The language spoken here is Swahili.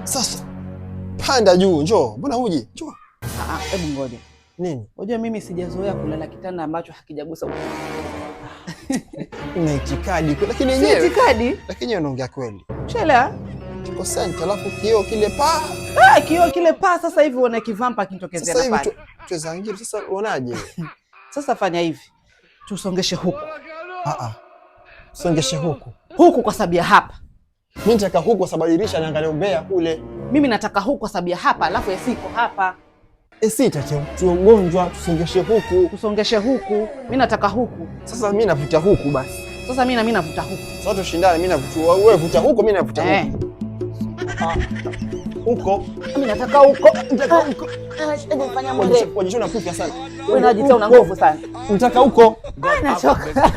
Sasa panda juu, njoo. Mbona huji? Njoo. Hebu ngoja. Nini? Unajua mimi sijazoea kulala kitanda ambacho hakijagusa uko. Una itikadi lakini yenyewe. Si itikadi? Lakini unaongea kweli. Chela. Kiko senta alafu kioo kile paa. Kioo kile paa sasa hivi uone kivampa kinitokezea pale. Sasa hivi tuwezangia sasa uonaje? Sasa fanya hivi. Tusongeshe huku. Songeshe huku. Huku kwa sababu ya hapa. Mimi nataka huku kwa sababu dirisha naangalia umbea kule. Mimi nataka huku kwa sababu ya hapa, alafu yasiko hapa. Tatizo ugonjwa, tusongeshe huku. Tusongeshe huku. Mimi nataka huku. Sasa mimi navuta huku basi. Sasa mimi navuta huku. Sasa tushindane, mimi navuta wewe vuta huko, mimi navuta huko. Huko. Mimi nataka huko. Hebu fanya mwende. Wajishona kufa sana. Wewe unajitia una nguvu sana. Nataka huko. Nachoka.